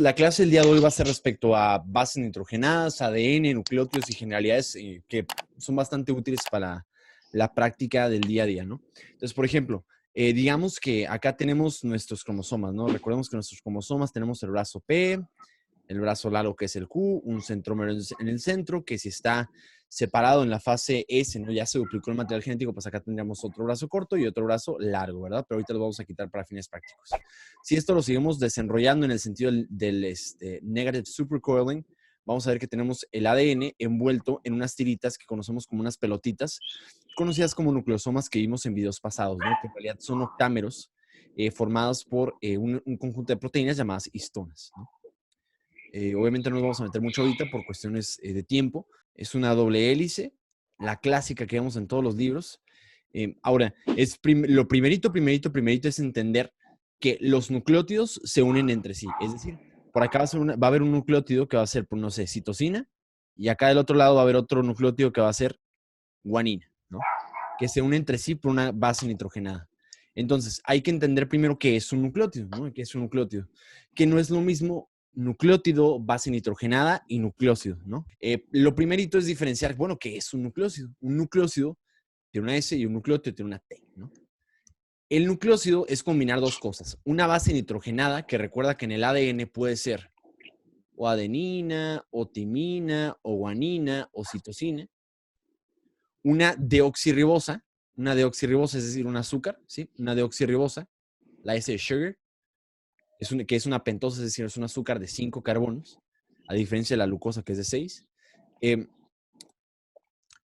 la clase del día de hoy va a ser respecto a bases nitrogenadas, ADN, nucleótidos y generalidades que son bastante útiles para la práctica del día a día, ¿no? Entonces, por ejemplo, digamos que acá tenemos nuestros cromosomas, ¿no? Recordemos que nuestros cromosomas tenemos el brazo P, el brazo largo que es el Q, un centrómero en el centro, que si está separado en la fase S, ¿no? Ya se duplicó el material genético, pues acá tendríamos otro brazo corto y otro brazo largo, ¿verdad? Pero ahorita lo vamos a quitar para fines prácticos. Si esto lo seguimos desenrollando en el sentido del negative supercoiling, vamos a ver que tenemos el ADN envuelto en unas tiritas que conocemos como unas pelotitas, conocidas como nucleosomas que vimos en videos pasados, ¿no? Que en realidad son octámeros formados por un conjunto de proteínas llamadas histonas, ¿no? Obviamente no nos vamos a meter mucho ahorita por cuestiones de tiempo. Es una doble hélice, la clásica que vemos en todos los libros. Ahora, lo primerito es entender que los nucleótidos se unen entre sí. Es decir, por acá va a haber un nucleótido que va a ser, no sé, citosina, y acá del otro lado va a haber otro nucleótido que va a ser guanina, ¿no? Que se unen entre sí por una base nitrogenada. Entonces, hay que entender primero qué es un nucleótido, ¿no? ¿Qué es un nucleótido? Que no es lo mismo nucleótido, base nitrogenada y nucleócido, ¿no? Lo primerito es diferenciar, bueno, ¿qué es un nucleócido? Un nucleócido tiene una S y un nucleótido tiene una T, ¿no? El nucleócido es combinar dos cosas. Una base nitrogenada, que recuerda que en el ADN puede ser o adenina, o timina, o guanina, o citosina. Una deoxirribosa, es decir, un azúcar, ¿sí? Una deoxirribosa, la S de sugar, que es una pentosa, es decir, es un azúcar de 5 carbonos, a diferencia de la glucosa, que es de 6.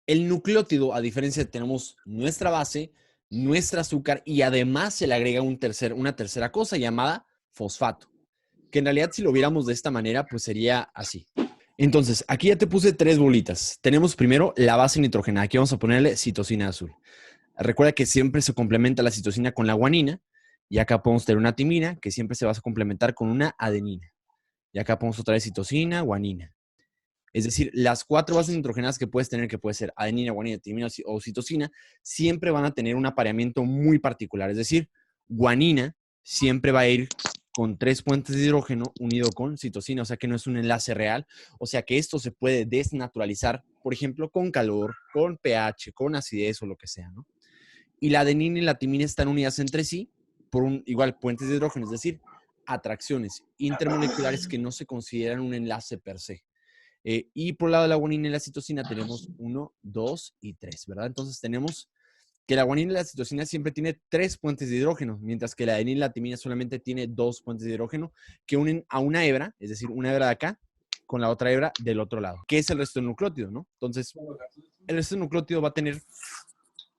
El nucleótido, a diferencia, tenemos nuestra base, nuestro azúcar, y además se le agrega una tercera cosa llamada fosfato, que en realidad si lo viéramos de esta manera, pues sería así. Entonces, aquí ya te puse 3 bolitas. Tenemos primero la base nitrogenada. Aquí vamos a ponerle citosina azul. Recuerda que siempre se complementa la citosina con la guanina. Y acá podemos tener una timina, que siempre se va a complementar con una adenina. Y acá podemos otra vez citosina, guanina. Es decir, las 4 bases nitrogenadas que puedes tener, que puede ser adenina, guanina, timina o citosina, siempre van a tener un apareamiento muy particular. Es decir, guanina siempre va a ir con 3 puentes de hidrógeno unido con citosina, o sea que no es un enlace real, o sea que esto se puede desnaturalizar, por ejemplo, con calor, con pH, con acidez o lo que sea, ¿no? Y la adenina y la timina están unidas entre sí por igual puentes de hidrógeno, es decir, atracciones intermoleculares que no se consideran un enlace per se. Y por el lado de la guanina y la citosina tenemos 1, 2 y 3, ¿verdad? Entonces tenemos que la guanina y la citosina siempre tiene 3 puentes de hidrógeno, mientras que la adenina y la timina solamente tiene 2 puentes de hidrógeno que unen a una hebra, es decir, una hebra de acá con la otra hebra del otro lado, que es el resto del nucleótido, ¿no? Entonces, el resto del nucleótido va a tener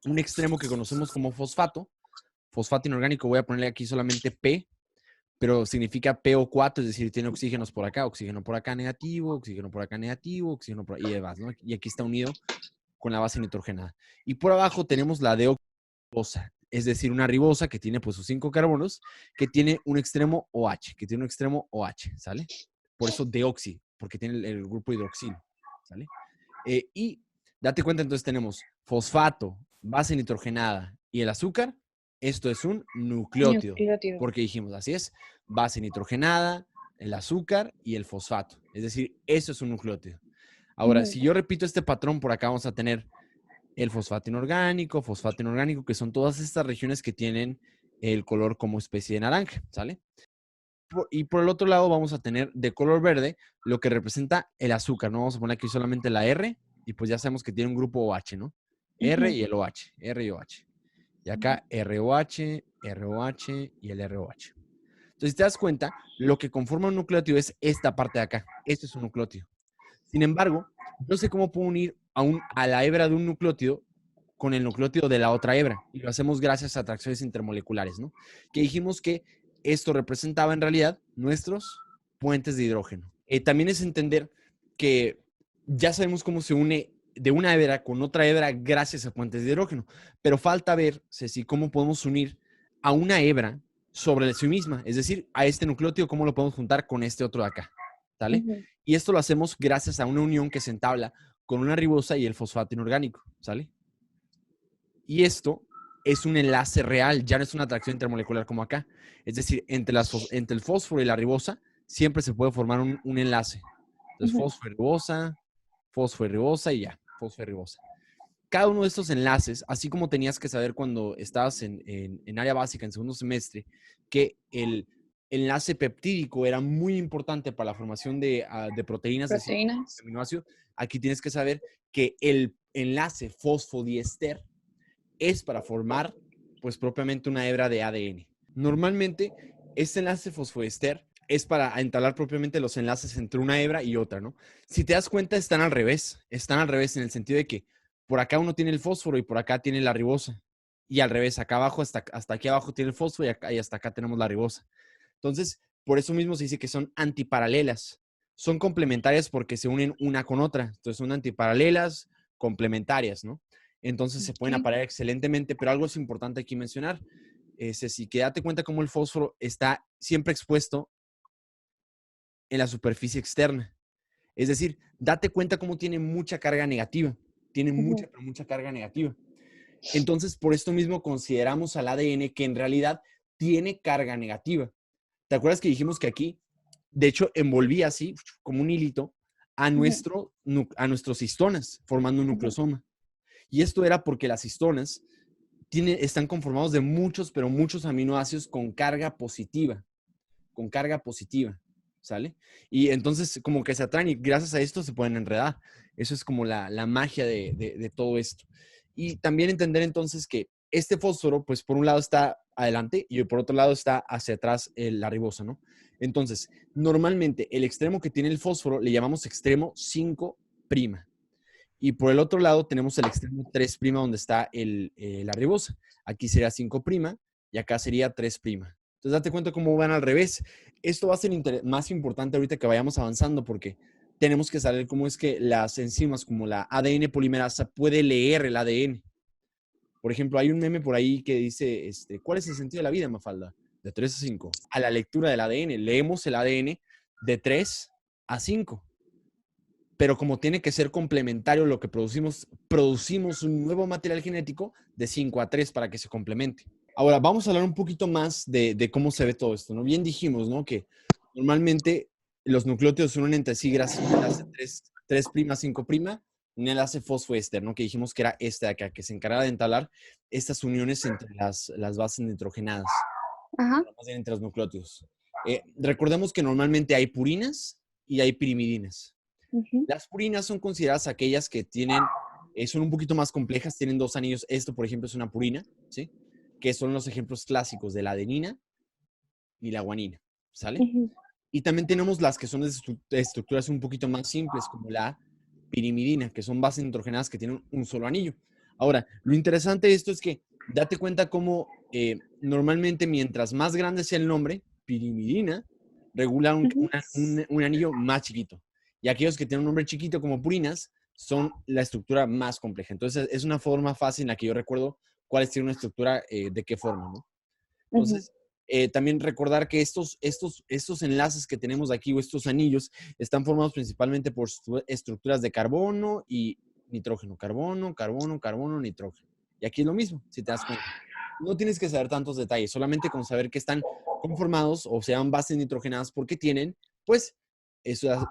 un extremo que conocemos como fosfato inorgánico. Voy a ponerle aquí solamente P, pero significa PO4, es decir, tiene oxígenos por acá, oxígeno por acá negativo, oxígeno por acá negativo, oxígeno por ahí y demás, ¿no? Y aquí está unido con la base nitrogenada. Y por abajo tenemos la deoxirribosa, es decir, una ribosa que tiene pues sus 5 carbonos, que tiene un extremo OH, ¿sale? Por eso deoxi, porque tiene el grupo hidroxilo, ¿sale? Y date cuenta, entonces tenemos fosfato, base nitrogenada y el azúcar. Esto es un nucleótido, porque dijimos, así es, base nitrogenada, el azúcar y el fosfato. Es decir, eso es un nucleótido. Ahora, si yo repito este patrón, por acá vamos a tener el fosfato inorgánico, que son todas estas regiones que tienen el color como especie de naranja, ¿sale? Y por el otro lado vamos a tener de color verde lo que representa el azúcar, ¿no? Vamos a poner aquí solamente la R y pues ya sabemos que tiene un grupo OH, ¿no? R y el OH, R y OH. Y acá ROH, ROH y el ROH. Entonces, si te das cuenta, lo que conforma un nucleótido es esta parte de acá. Este es un nucleótido. Sin embargo, yo sé cómo puedo unir a la hebra de un nucleótido con el nucleótido de la otra hebra. Y lo hacemos gracias a atracciones intermoleculares, ¿no? Que dijimos que esto representaba en realidad nuestros puentes de hidrógeno. También es entender que ya sabemos cómo se une de una hebra con otra hebra gracias a puentes de hidrógeno, pero falta ver, Ceci, cómo podemos unir a una hebra sobre sí misma, es decir, a este nucleótido, cómo lo podemos juntar con este otro de acá, ¿sale? Y esto lo hacemos gracias a una unión que se entabla con una ribosa y el fosfato inorgánico, ¿sale? Y esto es un enlace real, ya no es una atracción intermolecular como acá. Es decir, entre el fósforo y la ribosa siempre se puede formar un enlace. Entonces, fosfo y ribosa y ya, fosfo y ribosa. Cada uno de estos enlaces, así como tenías que saber cuando estabas en área básica, en segundo semestre, que el enlace peptídico era muy importante para la formación de proteínas de Proteínas. aminoácidos, aquí tienes que saber que el enlace fosfodiester es para formar, pues, propiamente una hebra de ADN. Normalmente, este enlace fosfodiester es para entablar propiamente los enlaces entre una hebra y otra, ¿no? Si te das cuenta, están al revés en el sentido de que por acá uno tiene el fósforo y por acá tiene la ribosa. Y al revés, acá abajo, hasta aquí abajo tiene el fósforo y hasta acá tenemos la ribosa. Entonces, por eso mismo se dice que son antiparalelas. Son complementarias porque se unen una con otra. Entonces, son antiparalelas, complementarias, ¿no? Entonces, se pueden Ok. aparear excelentemente, pero algo es importante aquí mencionar. Ceci, que date cuenta cómo el fósforo está siempre expuesto en la superficie externa. Es decir, date cuenta cómo tiene mucha carga negativa. Tiene mucha, pero mucha carga negativa. Entonces, por esto mismo consideramos al ADN que en realidad tiene carga negativa. ¿Te acuerdas que dijimos que aquí, de hecho, envolvía así, como un hilito, a nuestros histonas, formando un nucleosoma? Y esto era porque las histonas están conformados de muchos, pero muchos aminoácidos con carga positiva, ¿sale? Y entonces como que se atraen y gracias a esto se pueden enredar. Eso es como la magia de todo esto. Y también entender entonces que este fósforo, pues por un lado está adelante y por otro lado está hacia atrás la ribosa, ¿no? Entonces, normalmente el extremo que tiene el fósforo le llamamos extremo 5'. Y por el otro lado tenemos el extremo 3' donde está la ribosa. Aquí sería 5' y acá sería 3'. Entonces, date cuenta cómo van al revés. Esto va a ser más importante ahorita que vayamos avanzando porque tenemos que saber cómo es que las enzimas como la ADN polimerasa puede leer el ADN. Por ejemplo, hay un meme por ahí que dice, ¿cuál es el sentido de la vida, Mafalda? De 3 a 5. A la lectura del ADN. Leemos el ADN de 3 a 5. Pero como tiene que ser complementario lo que producimos un nuevo material genético de 5 a 3 para que se complemente. Ahora, vamos a hablar un poquito más de cómo se ve todo esto, ¿no? Bien dijimos, ¿no? Que normalmente los nucleótidos se unen entre sí gracias a un enlace 3' 5', un enlace fosfoéster, ¿no? Que dijimos que era este de acá, que se encarga de entablar estas uniones entre las bases nitrogenadas, Ajá. más bien entre los nucleótidos. Recordemos que normalmente hay purinas y hay pirimidinas. Ujú. Las purinas son consideradas aquellas que son un poquito más complejas, tienen dos anillos. Esto, por ejemplo, es una purina, ¿sí? Que son los ejemplos clásicos de la adenina y la guanina, ¿sale? Ujú. Y también tenemos las que son de estructuras un poquito más simples, como la pirimidina, que son bases nitrogenadas que tienen un solo anillo. Ahora, lo interesante de esto es que date cuenta cómo normalmente mientras más grande sea el nombre, pirimidina, regula Ujú. un anillo más chiquito. Y aquellos que tienen un nombre chiquito como purinas son la estructura más compleja. Entonces, es una forma fácil en la que yo recuerdo cuál tiene una estructura, de qué forma, ¿no? Ujú. Entonces, también recordar que estos enlaces que tenemos aquí o estos anillos están formados principalmente por estructuras de carbono y nitrógeno. Carbono, carbono, carbono, nitrógeno. Y aquí es lo mismo, si te das cuenta. No tienes que saber tantos detalles, solamente con saber que están conformados o sean bases nitrogenadas porque tienen, pues,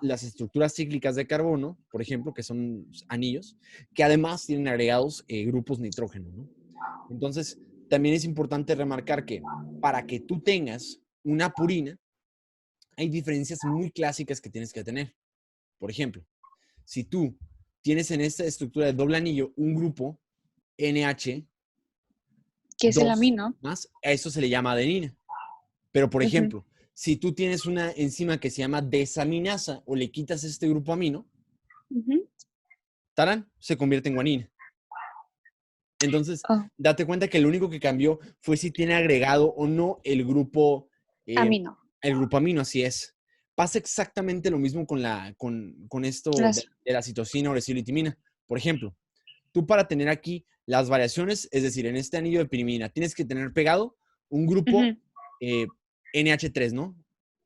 las estructuras cíclicas de carbono, por ejemplo, que son anillos, que además tienen agregados grupos nitrógeno, ¿no? Entonces, también es importante remarcar que para que tú tengas una purina, hay diferencias muy clásicas que tienes que tener. Por ejemplo, si tú tienes en esta estructura de doble anillo un grupo NH2 ¿Qué es el amino? más, a eso se le llama adenina. Pero, por Ujú. ejemplo, si tú tienes una enzima que se llama desaminasa o le quitas este grupo amino, Ujú. tarán, se convierte en guanina. Entonces, Oh, date cuenta que lo único que cambió fue si tiene agregado o no eh, amino. el grupo amino, así es. Pasa exactamente lo mismo con esto de, Las, de la citosina o la silolitimina. Por ejemplo, tú para tener aquí las variaciones, es decir, en este anillo de pirimidina, tienes que tener pegado un grupo ujú. eh, NH3, ¿no?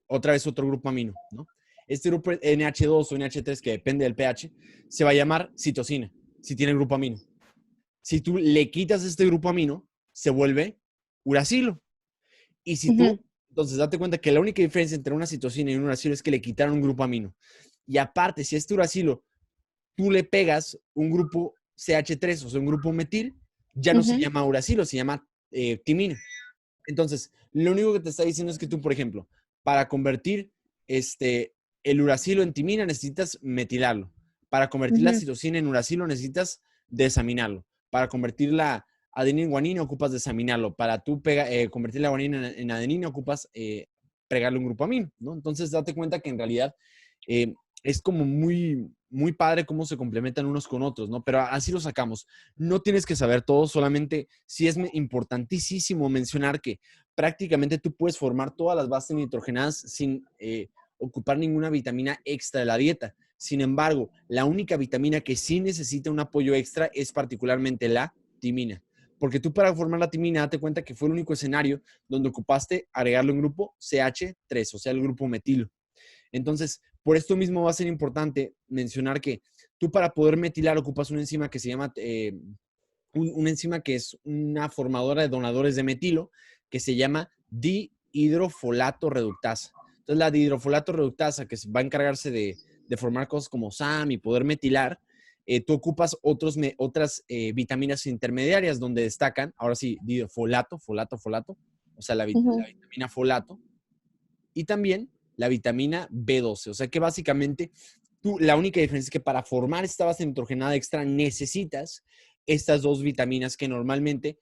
Otra vez otro grupo amino, ¿no? Este grupo NH2 o NH3, que depende del pH, se va a llamar citosina, si tiene el grupo amino. Si tú le quitas este grupo amino, se vuelve uracilo. Y si tú Ujú. Entonces, date cuenta que la única diferencia entre una citosina y un uracilo es que le quitaron un grupo amino. Y aparte, si este uracilo tú le pegas un grupo CH3, o sea, un grupo metil, ya no se llama uracilo, se llama timina. Entonces, lo único que te está diciendo es que tú, por ejemplo, para convertir el uracilo en timina necesitas metilarlo. Para convertir la citosina en uracilo necesitas desaminarlo. Para convertir la adenina en guanina ocupas desaminarlo. Para tú convertir la guanina en adenina ocupas pegarle un grupo amino, ¿no? Entonces, date cuenta que en realidad es como muy, muy padre cómo se complementan unos con otros, ¿no? Pero así lo sacamos. No tienes que saber todo, solamente sí es importantísimo mencionar que prácticamente tú puedes formar todas las bases nitrogenadas sin ocupar ninguna vitamina extra de la dieta. Sin embargo, la única vitamina que sí necesita un apoyo extra es particularmente la timina. Porque tú para formar la timina, date cuenta que fue el único escenario donde ocupaste agregarle un grupo CH3, o sea, el grupo metilo. Entonces, por esto mismo va a ser importante mencionar que tú para poder metilar ocupas una enzima que se llama, una enzima que es una formadora de donadores de metilo, que se llama dihidrofolato reductasa. Entonces, la dihidrofolato reductasa, que va a encargarse de formar cosas como SAM y poder metilar, tú ocupas otras vitaminas intermediarias donde destacan, ahora sí, folato, o sea, la vitamina folato, y también la vitamina B12. O sea que básicamente la única diferencia es que para formar esta base nitrogenada extra necesitas estas dos vitaminas que normalmente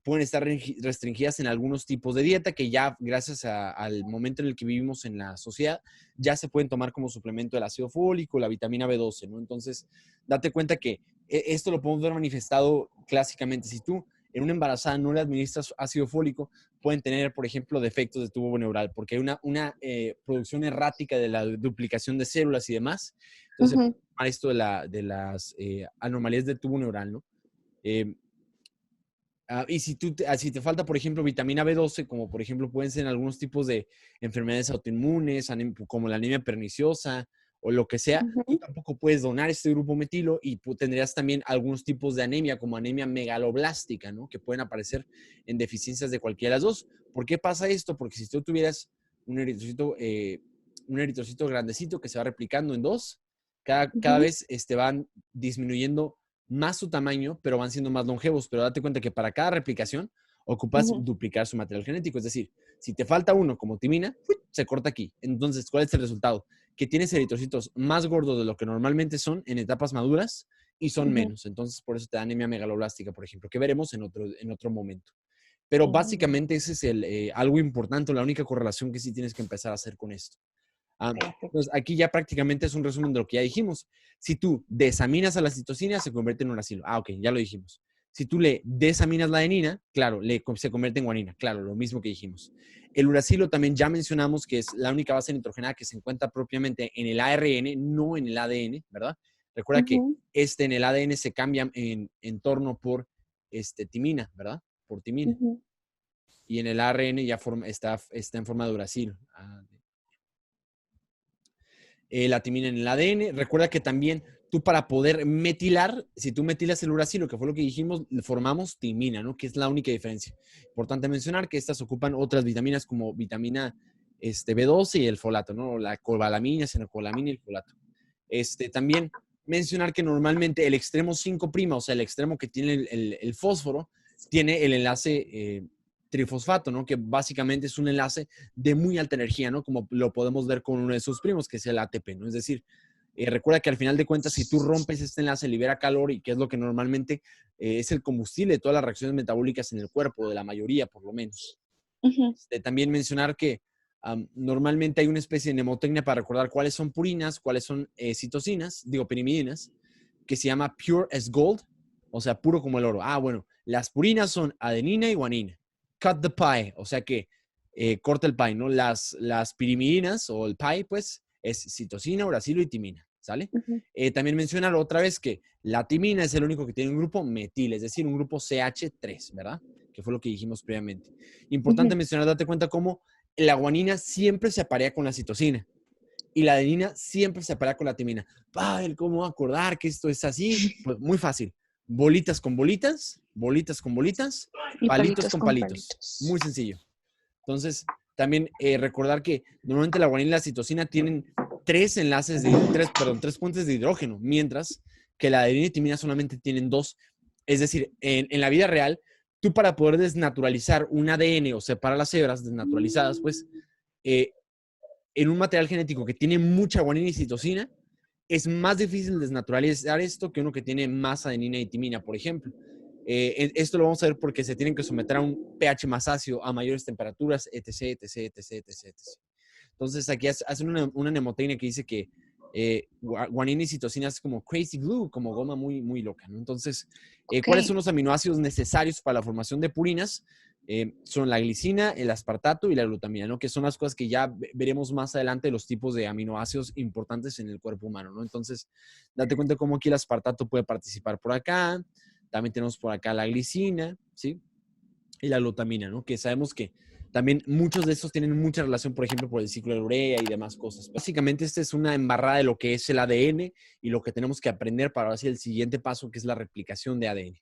pueden estar restringidas en algunos tipos de dieta que ya gracias al momento en el que vivimos en la sociedad ya se pueden tomar como suplemento del ácido fólico, la vitamina B12, ¿no? Entonces, date cuenta que esto lo podemos ver manifestado clásicamente. Si tú en una embarazada no le administras ácido fólico, pueden tener, por ejemplo, defectos de tubo neural, porque hay una producción errática de la duplicación de células y demás. Entonces, se puede llamar esto de las anomalías del tubo neural, ¿no? Y si te falta, por ejemplo, vitamina B12, como por ejemplo pueden ser en algunos tipos de enfermedades autoinmunes, como la anemia perniciosa o lo que sea, tú tampoco puedes donar este grupo metilo y tendrías también algunos tipos de anemia, como anemia megaloblástica, ¿no? Que pueden aparecer en deficiencias de cualquiera de las dos. ¿Por qué pasa esto? Porque si tú tuvieras un eritrocito grandecito que se va replicando en dos, cada vez van disminuyendo más su tamaño, pero van siendo más longevos. Pero date cuenta que para cada replicación ocupas duplicar su material genético. Es decir, si te falta uno como timina, se corta aquí. Entonces, ¿cuál es el resultado? Que tienes eritrocitos más gordos de lo que normalmente son en etapas maduras y son menos. Entonces, por eso te da anemia megaloblástica, por ejemplo, que veremos en otro momento. Pero básicamente ese es algo importante, la única correlación que sí tienes que empezar a hacer con esto. Entonces, aquí ya prácticamente es un resumen de lo que ya dijimos. Si tú desaminas a la citosina, se convierte en uracilo. Ok, ya lo dijimos. Si tú le desaminas la adenina, claro, se convierte en guanina. Claro, lo mismo que dijimos. El uracilo también ya mencionamos que es la única base nitrogenada que se encuentra propiamente en el ARN, no en el ADN, ¿verdad? Recuerda que en el ADN se cambia en torno por timina, ¿verdad? Por timina. Y en el ARN ya está en forma de uracilo. La timina en el ADN. Recuerda que también tú para poder metilar, si tú metilas el uracilo, que fue lo que dijimos, formamos timina, ¿no? Que es la única diferencia. Importante mencionar que estas ocupan otras vitaminas como vitamina B12 y el folato, ¿no? La cobalamina, fenocobalamina y el folato. También mencionar que normalmente el extremo 5', o sea, el extremo que tiene el fósforo, tiene el enlace trifosfato, ¿no? Que básicamente es un enlace de muy alta energía, ¿no? Como lo podemos ver con uno de sus primos, que es el ATP, ¿no? Es decir, recuerda que al final de cuentas, si tú rompes este enlace, libera calor y que es lo que normalmente es el combustible de todas las reacciones metabólicas en el cuerpo, de la mayoría por lo menos. También mencionar que normalmente hay una especie de mnemotecnia para recordar cuáles son purinas, cuáles son pirimidinas, que se llama pure as gold, o sea, puro como el oro. Bueno, las purinas son adenina y guanina. Cut the pie, o sea que corta el pie, ¿no? Las pirimidinas o el pie, pues, es citosina, uracilo y timina, ¿sale? También mencionar otra vez que la timina es el único que tiene un grupo metil, es decir, un grupo CH3, ¿verdad? Que fue lo que dijimos previamente. Importante mencionar, date cuenta cómo la guanina siempre se aparea con la citosina y la adenina siempre se aparea con la timina. ¿Cómo acordar que esto es así? Pues muy fácil. Bolitas con bolitas, bolitas con bolitas, Y palitos palitos con con palitos. palitos. Muy sencillo. Entonces, También recordar que normalmente la guanina y la citosina tienen tres puentes de hidrógeno, mientras que la adenina y timina solamente tienen dos. Es decir, en la vida real, tú para poder desnaturalizar un ADN o separar las hebras desnaturalizadas, pues en un material genético que tiene mucha guanina y citosina, es más difícil desnaturalizar esto que uno que tiene más adenina y timina, por ejemplo. Esto lo vamos a ver porque se tienen que someter a un pH más ácido, a mayores temperaturas, etc, etc, etc, etc, etc. Entonces aquí hacen una mnemotecnia que dice que guanina y citosina es como crazy glue, como goma muy, muy loca, ¿no? Entonces, ¿cuáles son los aminoácidos necesarios para la formación de purinas? Son la glicina, el aspartato y la glutamina, ¿no? Que son las cosas que ya veremos más adelante, los tipos de aminoácidos importantes en el cuerpo humano, ¿no? Entonces, date cuenta cómo aquí el aspartato puede participar por acá. También tenemos por acá la glicina, ¿sí? Y la glutamina, ¿no? Que sabemos que también muchos de estos tienen mucha relación, por ejemplo, por el ciclo de urea y demás cosas. Básicamente, esta es una embarrada de lo que es el ADN y lo que tenemos que aprender para hacer el siguiente paso, que es la replicación de ADN.